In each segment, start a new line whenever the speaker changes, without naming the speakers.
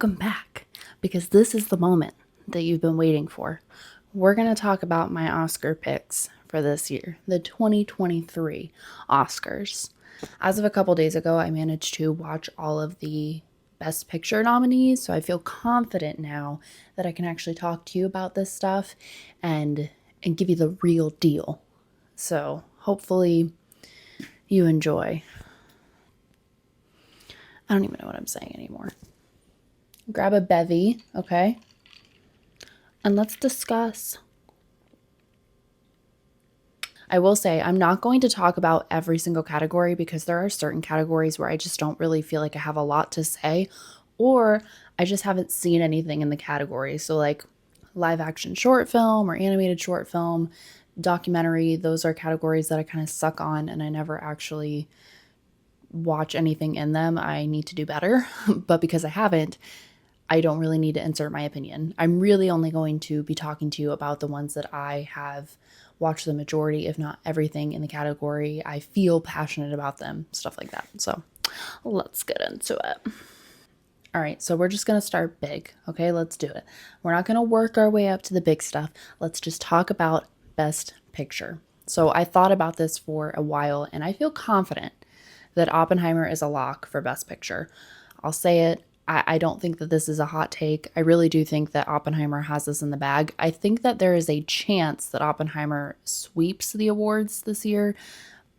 welcome back, because this is the moment that you've been waiting for. We're going to talk about my Oscar picks for this year, the 2023 Oscars. As of a couple days ago, I managed to watch all of the Best Picture nominees, so I feel confident now that I can actually talk to you about this stuff and give you the real deal. So hopefully you enjoy. I don't even know what I'm saying anymore. Grab a bevy, okay? And let's discuss. I will say I'm not going to talk about every single category because there are certain categories where I just don't really feel like I have a lot to say, or I just haven't seen anything in the category. So like live action short film or animated short film, documentary, those are categories that I kind of suck on and I never actually watch anything in them. I need to do better, but because I haven't, I don't really need to insert my opinion. I'm really only going to be talking to you about the ones that I have watched the majority, if not everything in the category. I feel passionate about them, stuff like that. So let's get into it. All right, so we're just going to start big. Okay, let's do it. We're not going to work our way up to the big stuff. Let's just talk about Best Picture. So I thought about this for a while and I feel confident that Oppenheimer is a lock for Best Picture. I'll say it. I don't think that this is a hot take. I really do think that Oppenheimer has this in the bag. I think that there is a chance that Oppenheimer sweeps the awards this year.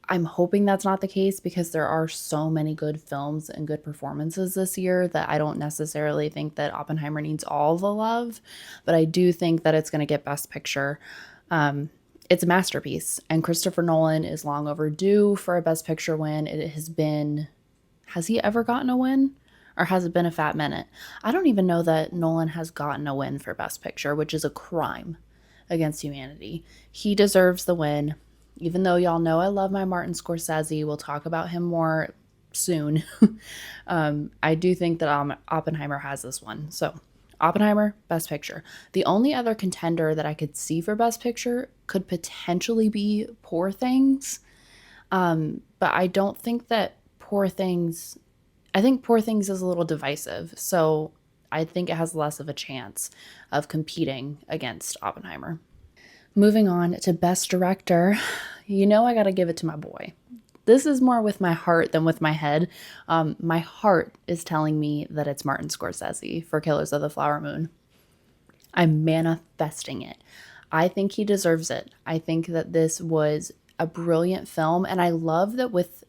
I'm hoping that's not the case because there are so many good films and good performances this year that I don't necessarily think that Oppenheimer needs all the love, but I do think that it's going to get Best Picture. It's a masterpiece, and Christopher Nolan is long overdue for a Best Picture win. Has he ever gotten a win? Or has it been a fat minute? I don't even know that Nolan has gotten a win for Best Picture, which is a crime against humanity. He deserves the win. Even though y'all know I love my Martin Scorsese, we'll talk about him more soon. I do think that Oppenheimer has this one. So, Oppenheimer, Best Picture. The only other contender that I could see for Best Picture could potentially be Poor Things. But I don't think that Poor Things I think Poor Things is a little divisive, so I think it has less of a chance of competing against Oppenheimer. Moving on to Best Director, I got to give it to my boy. This is more with my heart than with my head. My heart is telling me that it's Martin Scorsese for Killers of the Flower Moon. I'm manifesting it. I think he deserves it. I think that this was a brilliant film, and I love that with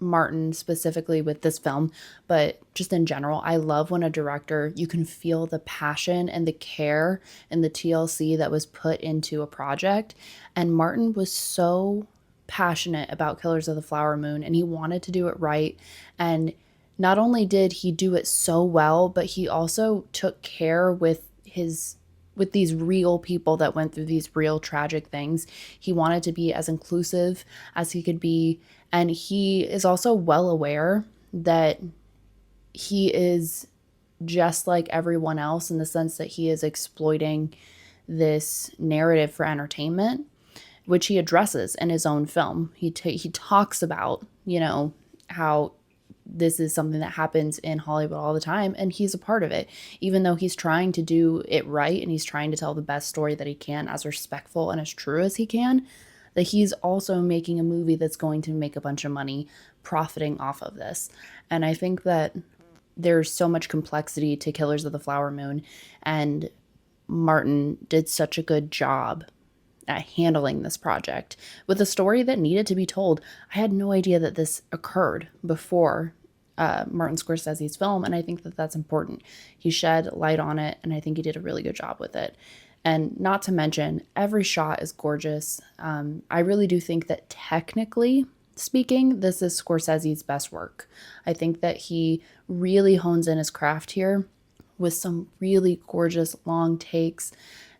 Martin specifically with this film, but just in general, I love when a director, you can feel the passion and the care and the TLC that was put into a project. And Martin was so passionate about Killers of the Flower Moon and he wanted to do it right. And not only did he do it so well, but he also took care with these real people that went through these real tragic things. He wanted to be as inclusive as he could be. And he is also well aware that he is just like everyone else in the sense that he is exploiting this narrative for entertainment, which he addresses in his own film. He talks about, how this is something that happens in Hollywood all the time, and he's a part of it. Even though he's trying to do it right and he's trying to tell the best story that he can, as respectful and as true as he can, that he's also making a movie that's going to make a bunch of money profiting off of this. And I think that there's so much complexity to Killers of the Flower Moon, and Martin did such a good job at handling this project with a story that needed to be told. I had no idea that this occurred before Martin Scorsese's film, and I think that that's important. He shed light on it, and I think he did a really good job with it. And not to mention, every shot is gorgeous. I really do think that technically speaking, this is Scorsese's best work. I think that he really hones in his craft here with some really gorgeous long takes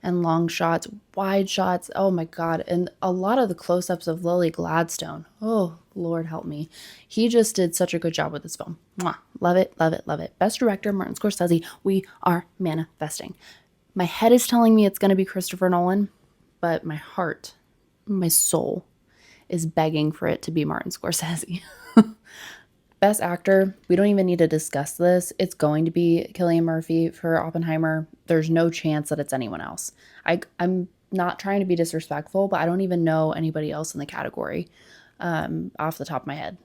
and long shots, wide shots. Oh my God. And a lot of the close ups of Lily Gladstone. Oh, Lord help me. He just did such a good job with this film. Mwah. Love it, love it, love it. Best director, Martin Scorsese. We are manifesting. My head is telling me it's going to be Christopher Nolan, but my heart, my soul is begging for it to be Martin Scorsese. Best actor, we don't even need to discuss this. It's going to be Cillian Murphy for Oppenheimer. There's no chance that it's anyone else. I'm not trying to be disrespectful, but I don't even know anybody else in the category off the top of my head.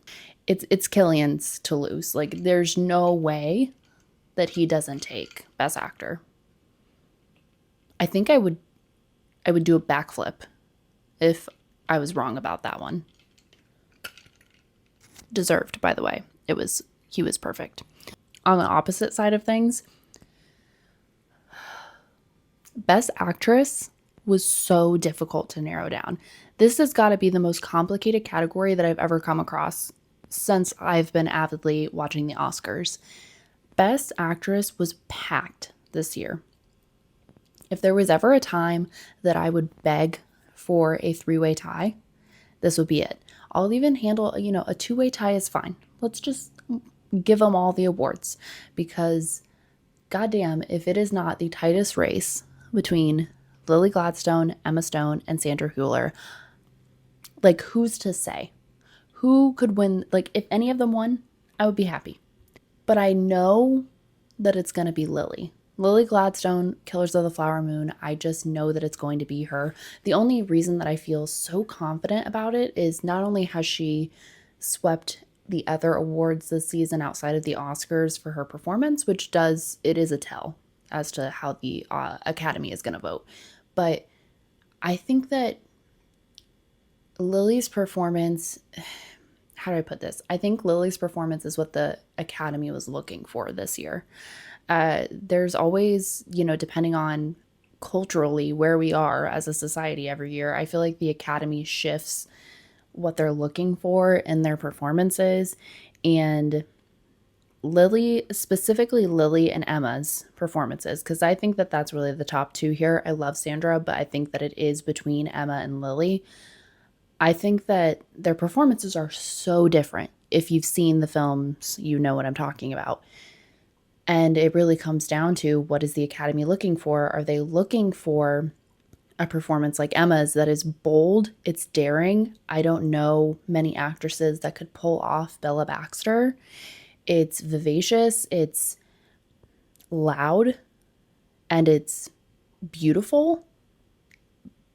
It's Cillian's to lose. Like, there's no way that he doesn't take Best Actor. I think I would do a backflip if I was wrong about that one. Deserved, by the way. He was perfect. On the opposite side of things, Best Actress was so difficult to narrow down. This has got to be the most complicated category that I've ever come across since I've been avidly watching the Oscars. Best Actress was packed this year. If there was ever a time that I would beg for a three-way tie, this would be it. I'll even handle, a two-way tie is fine. Let's just give them all the awards, because goddamn, if it is not the tightest race between Lily Gladstone, Emma Stone, and Sandra Hüller, like, who's to say? Who could win? Like, if any of them won, I would be happy. But I know that it's going to be Lily. Lily Gladstone, Killers of the Flower Moon, I just know that it's going to be her. The only reason that I feel so confident about it is not only has she swept the other awards this season outside of the Oscars for her performance, it is a tell as to how the Academy is going to vote. But I think that Lily's performance, how do I put this? I think Lily's performance is what the Academy was looking for this year. There's always, depending on culturally where we are as a society every year, I feel like the Academy shifts what they're looking for in their performances. And specifically Lily and Emma's performances, because I think that that's really the top two here. I love Sandra, but I think that it is between Emma and Lily. I think that their performances are so different. If you've seen the films, you know what I'm talking about. And it really comes down to, what is the Academy looking for? Are they looking for a performance like Emma's that is bold, it's daring? I don't know many actresses that could pull off Bella Baxter. It's vivacious, it's loud, and it's beautiful.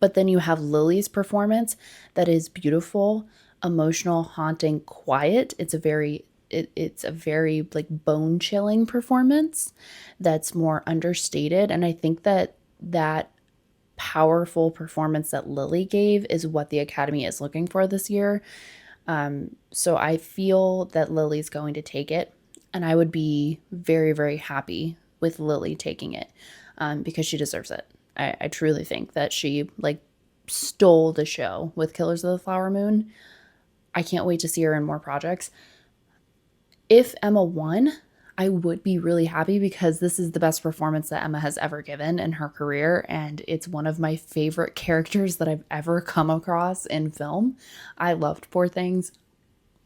But then you have Lily's performance that is beautiful, emotional, haunting, quiet. It's a very like bone-chilling performance that's more understated. And I think that powerful performance that Lily gave is what the Academy is looking for this year. So I feel that Lily's going to take it, and I would be very, very happy with Lily taking it, because she deserves it. I truly think that she stole the show with Killers of the Flower Moon. I can't wait to see her in more projects. If Emma won, I would be really happy, because this is the best performance that Emma has ever given in her career, and it's one of my favorite characters that I've ever come across in film. I loved Poor Things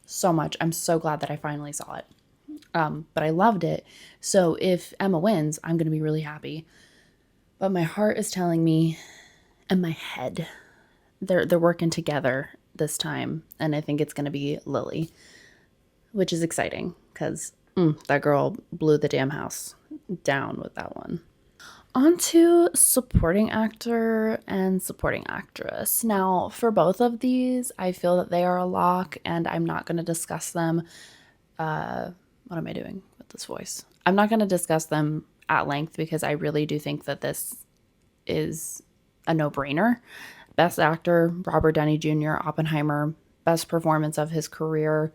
so much. I'm so glad that I finally saw it. But I loved it. So if Emma wins, I'm going to be really happy. But my heart is telling me, and my head, they're working together this time, and I think it's going to be Lily, which is exciting, because that girl blew the damn house down with that one. On to supporting actor and supporting actress. Now, for both of these, I feel that they are a lock, and I'm not going to discuss them. What am I doing with this voice? I'm not going to discuss them at length, because I really do think that this is a no-brainer. Best actor, Robert Downey Jr., Oppenheimer, best performance of his career.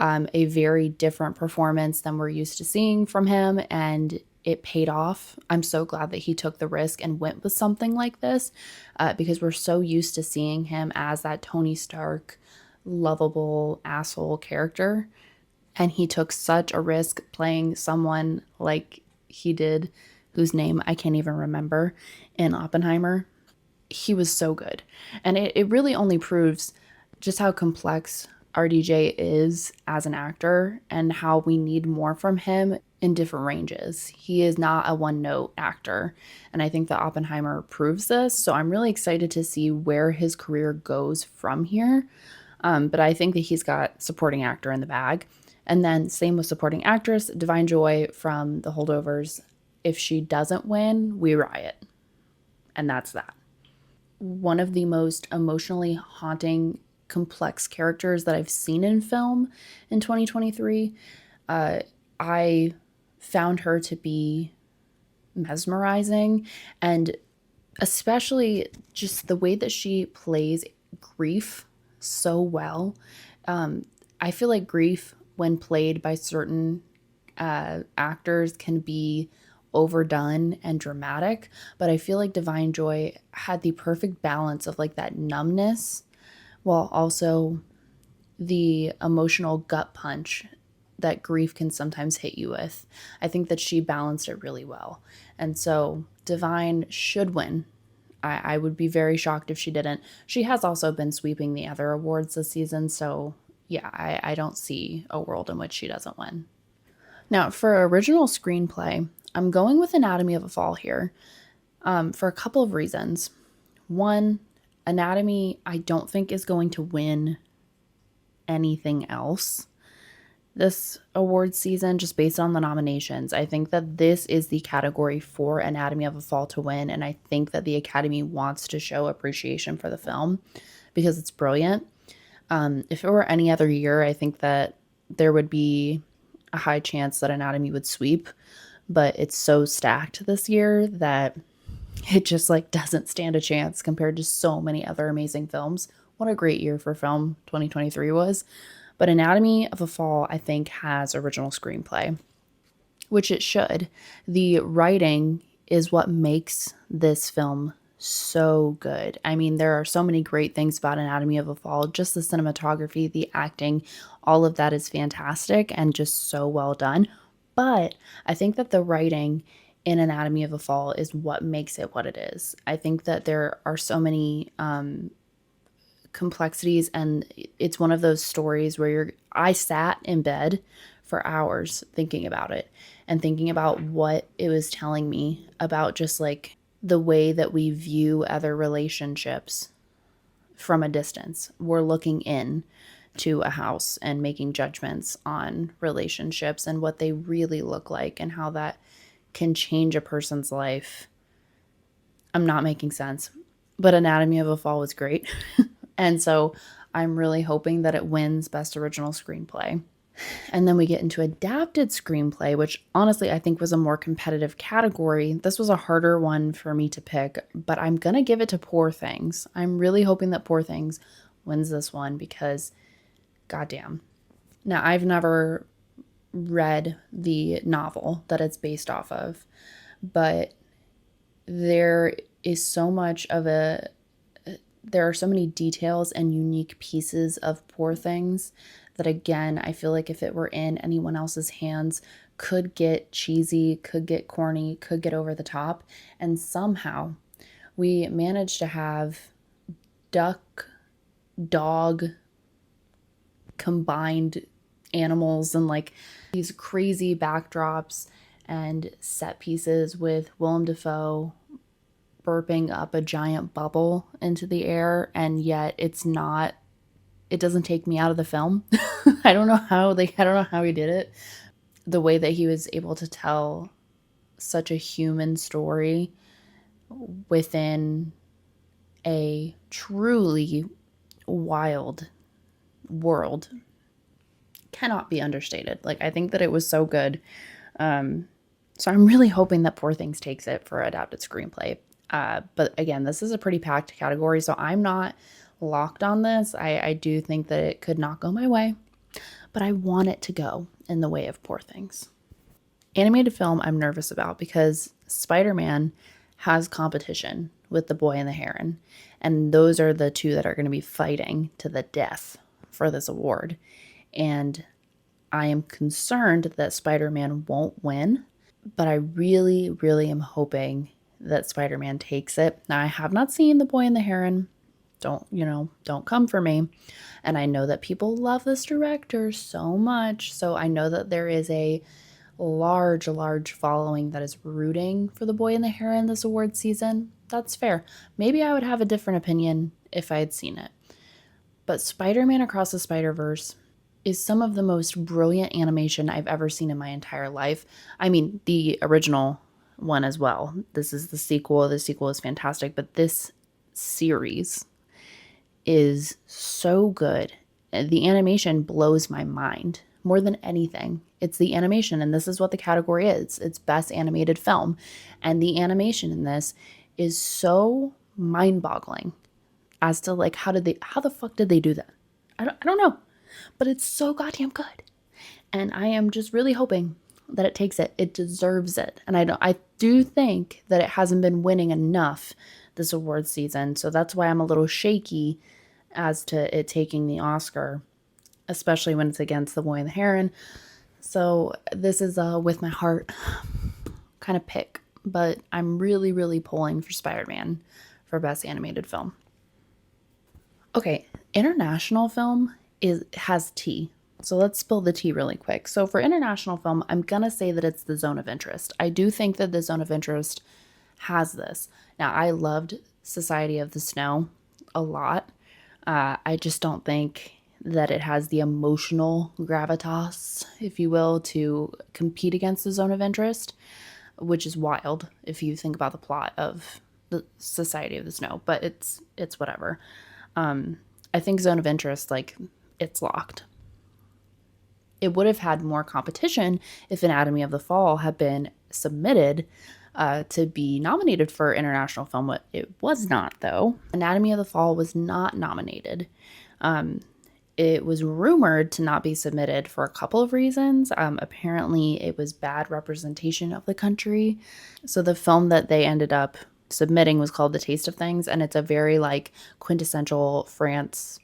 A very different performance than we're used to seeing from him, and it paid off. I'm so glad that he took the risk and went with something like this, because we're so used to seeing him as that Tony Stark, lovable asshole character, and he took such a risk playing someone like he did, whose name I can't even remember, in Oppenheimer. He was so good, and it really only proves just how complex RDJ is as an actor, and how we need more from him in different ranges. He is not a one-note actor, and I think that Oppenheimer proves this. So I'm really excited to see where his career goes from here. But I think that he's got supporting actor in the bag, And then same with supporting actress, Divine Joy from The Holdovers. If she doesn't win, we riot. And that's that. One of the most emotionally haunting, complex characters that I've seen in film in 2023. I found her to be mesmerizing, and especially just the way that she plays grief so well. I feel like grief, when played by certain actors, can be overdone and dramatic, but I feel like Divine Joy had the perfect balance of like that numbness while also the emotional gut punch that grief can sometimes hit you with. I think that she balanced it really well. And so Divine should win. I would be very shocked if she didn't. She has also been sweeping the other awards this season. So yeah, I don't see a world in which she doesn't win. Now, for original screenplay, I'm going with Anatomy of a Fall here for a couple of reasons. One, Anatomy, I don't think is going to win anything else this award season, just based on the nominations. I think that this is the category for Anatomy of a Fall to win, and I think that the Academy wants to show appreciation for the film because it's brilliant. If it were any other year, I think that there would be a high chance that Anatomy would sweep, but it's so stacked this year that it just like doesn't stand a chance compared to so many other amazing films. What a great year for film 2023 was. But Anatomy of a Fall, I think, has original screenplay, which it should. The writing is what makes this film so good. I mean, there are so many great things about Anatomy of a Fall. Just the cinematography, the acting, all of that is fantastic and just so well done. But I think that the writing in Anatomy of a Fall is what makes it what it is. I think that there are so many complexities, and it's one of those stories where I sat in bed for hours thinking about it and thinking about what it was telling me about just like the way that we view other relationships from a distance. We're looking in to a house and making judgments on relationships and what they really look like and how that can change a person's life. I'm not making sense, but Anatomy of a Fall was great. And so I'm really hoping that it wins Best Original Screenplay. And then we get into Adapted Screenplay, which honestly I think was a more competitive category. This was a harder one for me to pick, but I'm going to give it to Poor Things. I'm really hoping that Poor Things wins this one because goddamn. Now, I've never read the novel that it's based off of, but there is so much of a there are so many details and unique pieces of Poor Things that, again, I feel like if it were in anyone else's hands, could get cheesy, could get corny, could get over the top. And somehow we managed to have duck, dog, combined animals and like these crazy backdrops and set pieces with Willem Dafoe burping up a giant bubble into the air, and yet it doesn't take me out of the film. I don't know how he did it. The way that he was able to tell such a human story within a truly wild world cannot be understated. Like, I think that it was so good. So I'm really hoping that Poor Things takes it for adapted screenplay. But again, this is a pretty packed category, so I'm not locked on this. I do think that it could not go my way, but I want it to go in the way of Poor Things. Animated film, I'm nervous about because Spider-Man has competition with The Boy and the Heron, and those are the two that are going to be fighting to the death for this award. And I am concerned that Spider-Man won't win, but I really, really am hoping that Spider-Man takes it. Now, I have not seen The Boy and the Heron. Don't come for me. And I know that people love this director so much. So I know that there is a large, large following that is rooting for The Boy and the Heron this award season. That's fair. Maybe I would have a different opinion if I had seen it. But Spider-Man Across the Spider-Verse is some of the most brilliant animation I've ever seen in my entire life. I mean, the original one as well. This is the sequel. The sequel is fantastic, but this series is so good. The animation blows my mind more than anything. It's the animation, and this is what the category is. It's best animated film. And the animation in this is so mind-boggling as to like how the fuck did they do that? I don't know. But it's so goddamn good. And I am just really hoping that it takes it. It deserves it. And I do think that it hasn't been winning enough this award season. So that's why I'm a little shaky as to it taking the Oscar, especially when it's against The Boy and the Heron. So this is with my heart kind of pick, but I'm really, really pulling for Spider-Man for Best Animated Film. Okay, international film has tea. So let's spill the tea really quick. So for international film, I'm going to say that it's The Zone of Interest. I do think that The Zone of Interest has this. Now, I loved Society of the Snow a lot. I just don't think that it has the emotional gravitas, if you will, to compete against The Zone of Interest, which is wild if you think about the plot of the Society of the Snow, but it's whatever. I think Zone of Interest, like, it's locked. It would have had more competition if Anatomy of the Fall had been submitted to be nominated for international film. It was not, though. Anatomy of the Fall was not nominated. It was rumored to not be submitted for a couple of reasons. Apparently, it was bad representation of the country. So the film that they ended up submitting was called The Taste of Things, and it's a very like quintessential France.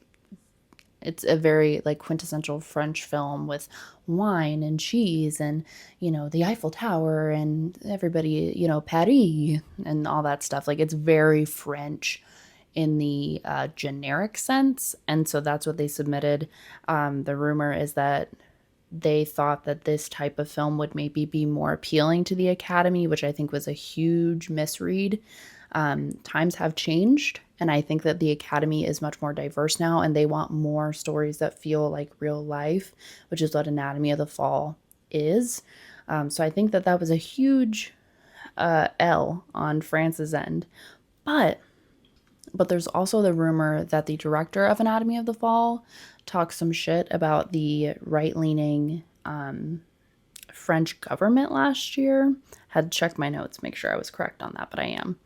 It's a very like quintessential French film with wine and cheese and, you know, the Eiffel Tower and everybody, you know, Paris and all that stuff. Like it's very French in the generic sense. And so that's what they submitted. The rumor is that they thought that this type of film would maybe be more appealing to the Academy, which I think was a huge misread. Times have changed, and I think that the Academy is much more diverse now, and they want more stories that feel like real life, which is what Anatomy of the Fall is. So I think that that was a huge L on France's end. But there's also the rumor that the director of Anatomy of the Fall talked some shit about the right-leaning French government last year. Had checked my notes, make sure I was correct on that, but I am.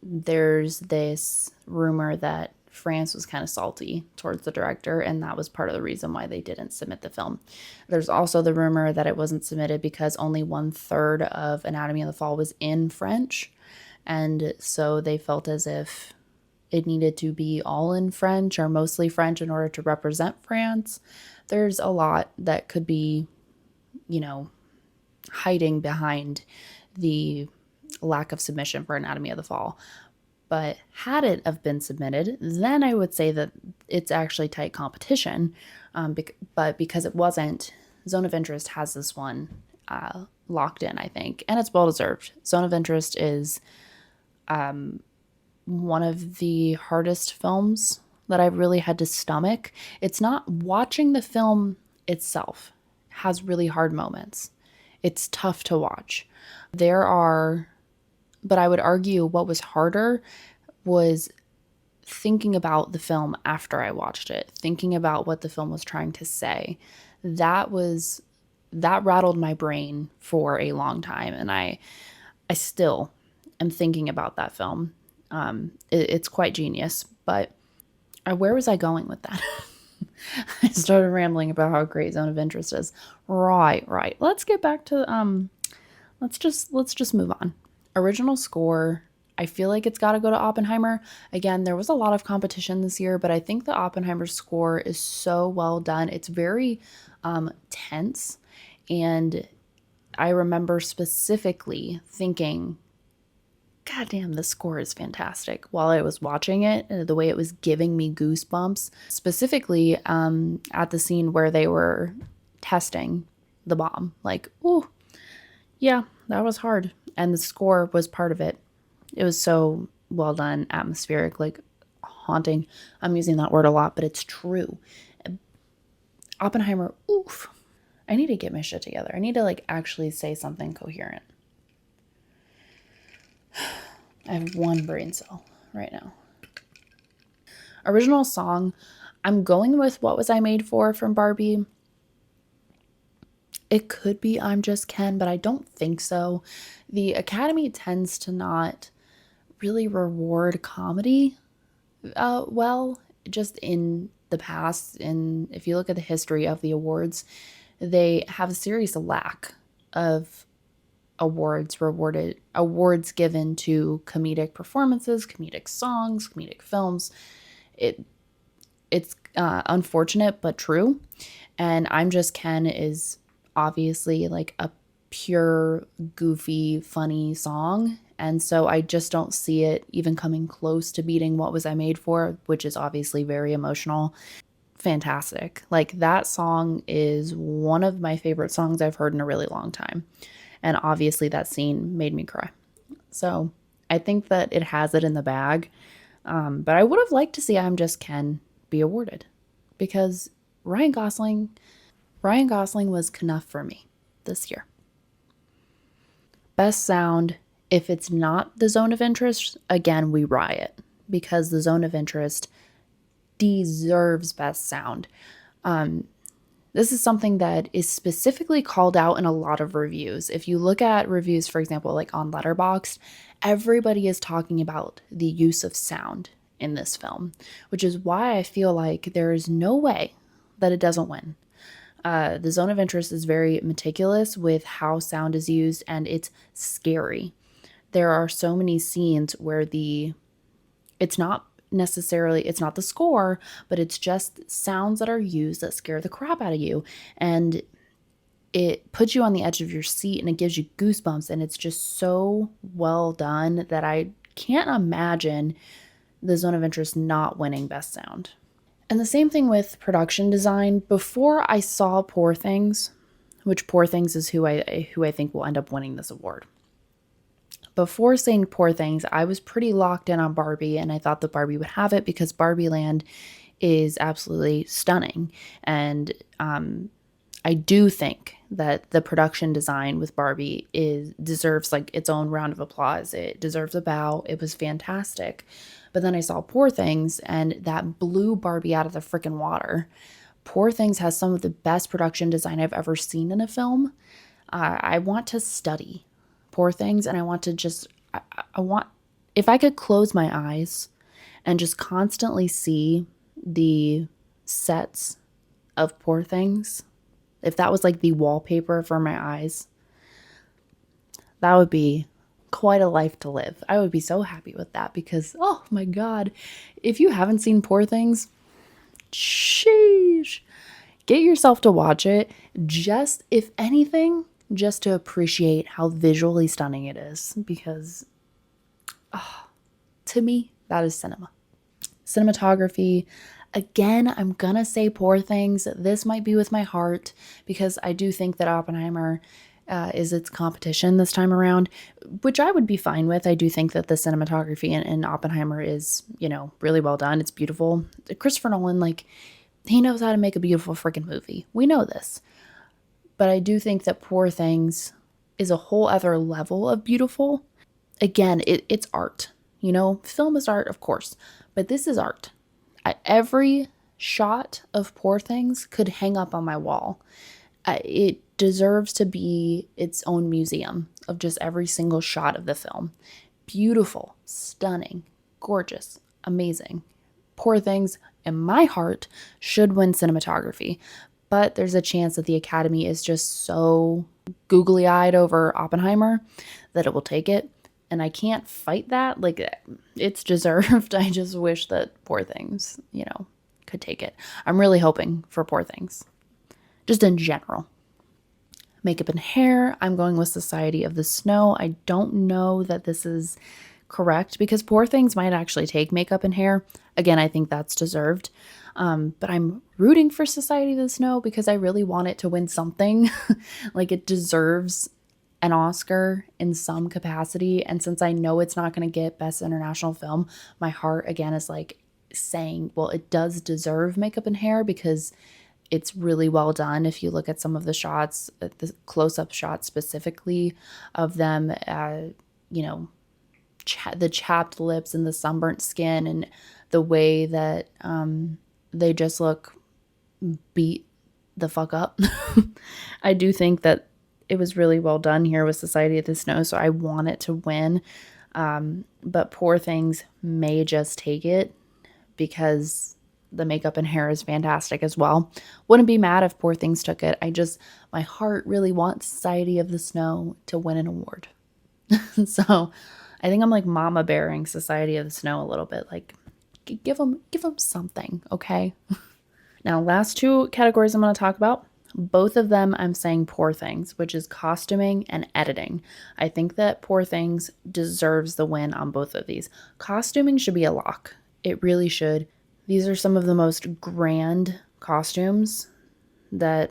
There's this rumor that France was kind of salty towards the director, and that was part of the reason why they didn't submit the film. There's also the rumor that it wasn't submitted because only 1/3 of Anatomy of the Fall was in French, and so they felt as if it needed to be all in French or mostly French in order to represent France. There's a lot that could be, you know, hiding behind the lack of submission for Anatomy of the Fall. But had it have been submitted, then I would say that it's actually tight competition. But because it wasn't, Zone of Interest has this one locked in, I think, and it's well deserved. Zone of Interest is one of the hardest films that I've really had to stomach. It's not watching the film itself has really hard moments. It's tough to watch. There are, but I would argue what was harder was thinking about the film after I watched it, thinking about what the film was trying to say. That rattled my brain for a long time, and I still am thinking about that film. It's quite genius, but where was I going with that? I started rambling about how great Zone of Interest is. Right. Let's get back to let's just move on. Original score, I feel like it's got to go to Oppenheimer. Again, there was a lot of competition this year, but I think the Oppenheimer score is so well done. It's very tense, and I remember specifically thinking, God damn, the score is fantastic while I was watching it, the way it was giving me goosebumps, specifically at the scene where they were testing the bomb. Like, ooh, yeah, that was hard. And the score was part of it. It was so well done, atmospheric, like haunting. I'm using that word a lot, but it's true. Oppenheimer, oof. I need to get my shit together. I need to like actually say something coherent. I have one brain cell right now. Original song, I'm going with What Was I Made For from Barbie. It could be I'm Just Ken, but I don't think so. The Academy tends to not really reward comedy well, just in the past. And if you look at the history of the awards, they have a serious lack of awards given to comedic performances, comedic songs, comedic films. It's unfortunate but true. And I'm Just Ken is obviously like a pure, goofy, funny song. And so I just don't see it even coming close to beating What Was I Made For, which is obviously very emotional. Fantastic. Like that song is one of my favorite songs I've heard in a really long time. And obviously that scene made me cry. So I think that it has it in the bag. But I would have liked to see I'm Just Ken be awarded because Ryan Gosling was enough for me this year. Best sound, if it's not the Zone of Interest, again, we riot because the Zone of Interest deserves best sound. This is something that is specifically called out in a lot of reviews. If you look at reviews, for example, like on Letterboxd, everybody is talking about the use of sound in this film, which is why I feel like there is no way that it doesn't win. The Zone of Interest is very meticulous with how sound is used, and it's scary. There are so many scenes where it's not the score, but it's just sounds that are used that scare the crap out of you. And it puts you on the edge of your seat and it gives you goosebumps. And it's just so well done that I can't imagine the Zone of Interest not winning best sound. And the same thing with production design. Before I saw Poor Things, which Poor Things is who I think will end up winning this award. Before seeing Poor Things, I was pretty locked in on Barbie, and I thought that Barbie would have it because Barbie Land is absolutely stunning. And I do think that the production design with Barbie deserves like its own round of applause. It deserves a bow. It was fantastic. But then I saw Poor Things, and that blew Barbie out of the freaking water. Poor Things has some of the best production design I've ever seen in a film. I want to study Poor Things, and I want to if I could close my eyes and just constantly see the sets of Poor Things, if that was like the wallpaper for my eyes, that would be quite a life to live. I would be so happy with that because, oh my God, if you haven't seen Poor Things, sheesh, get yourself to watch it. Just, if anything, just to appreciate how visually stunning it is because to me, that is cinema. Cinematography, again, I'm gonna say Poor Things. This might be with my heart because I do think that Oppenheimer is its competition this time around, which I would be fine with. I do think that the cinematography in Oppenheimer is, really well done. It's beautiful. Christopher Nolan, like, he knows how to make a beautiful freaking movie. We know this. But I do think that Poor Things is a whole other level of beautiful. Again, it's art. Film is art, of course, but this is art. Every shot of Poor Things could hang up on my wall. It deserves to be its own museum of just every single shot of the film. Beautiful, stunning, gorgeous, amazing. Poor Things, in my heart, should win cinematography. But there's a chance that the Academy is just so googly-eyed over Oppenheimer that it will take it. And I can't fight that. Like, it's deserved. I just wish that Poor Things, could take it. I'm really hoping for Poor Things. Just in general. Makeup and hair, I'm going with Society of the Snow. I don't know that this is correct because Poor Things might actually take makeup and hair. Again, I think that's deserved. But I'm rooting for Society of the Snow because I really want it to win something. Like, it deserves an Oscar in some capacity. And since I know it's not going to get Best International Film, my heart again is like saying, well, it does deserve makeup and hair because It's really well done. If you look at some of the shots, the close-up shots specifically of them, you know, the chapped lips and the sunburnt skin, and the way that they just look beat the fuck up. I do think that it was really well done here with Society of the Snow, so I want it to win. But Poor Things may just take it because the makeup and hair is fantastic as well. Wouldn't be mad if Poor Things took it. My heart really wants Society of the Snow to win an award. So I think I'm like mama bearing Society of the Snow a little bit. Like, give them something, okay? Now, last two categories I'm going to talk about. Both of them I'm saying Poor Things, which is costuming and editing. I think that Poor Things deserves the win on both of these. Costuming should be a lock. It really should. These are some of the most grand costumes that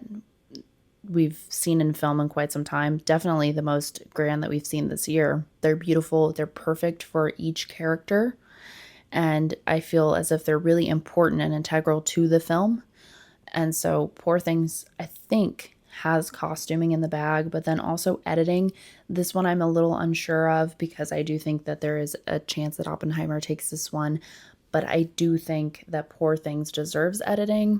we've seen in film in quite some time. Definitely the most grand that we've seen this year. They're beautiful. They're perfect for each character. And I feel as if they're really important and integral to the film. And so Poor Things, I think, has costuming in the bag, but then also editing. This one I'm a little unsure of because I do think that there is a chance that Oppenheimer takes this one. But I do think that Poor Things deserves editing.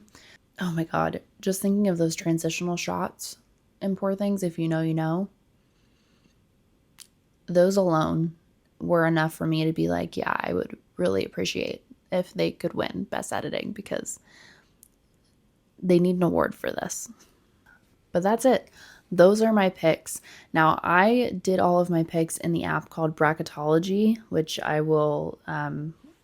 Oh my God, just thinking of those transitional shots in Poor Things, if you know, you know. Those alone were enough for me to be like, yeah, I would really appreciate if they could win Best Editing because they need an award for this. But that's it. Those are my picks. Now, I did all of my picks in the app called Bracketology, which I will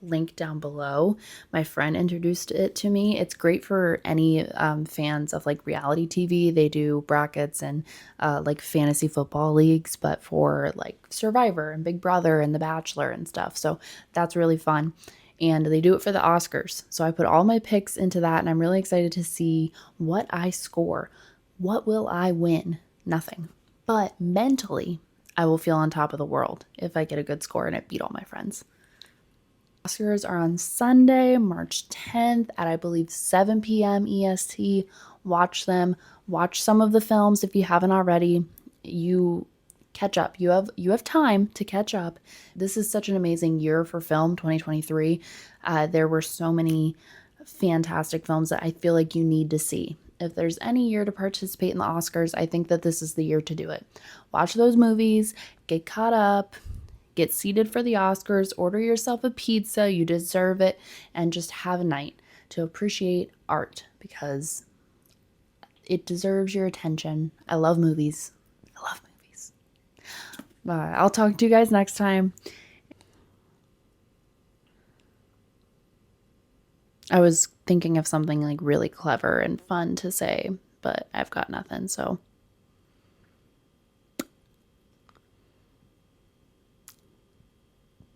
link down below. My friend introduced it to me. It's great for any fans of like reality TV. They do brackets and like fantasy football leagues, but for like Survivor and Big Brother and The Bachelor and stuff. So that's really fun. And they do it for the Oscars. So I put all my picks into that, and I'm really excited to see what I score. What will I win? Nothing. But mentally, I will feel on top of the world if I get a good score and I beat all my friends. Oscars are on Sunday, March 10th at I believe 7 p.m. EST. Watch them. Watch some of the films if you haven't already. You catch up. You have time to catch up. This is such an amazing year for film, 2023. There were so many fantastic films that I feel like you need to see. If there's any year to participate in the Oscars, I think that this is the year to do it. Watch those movies, get caught up, get seated for the Oscars, order yourself a pizza, you deserve it, and just have a night to appreciate art because it deserves your attention. I love movies. I love movies. I'll talk to you guys next time. I was thinking of something like really clever and fun to say, but I've got nothing, so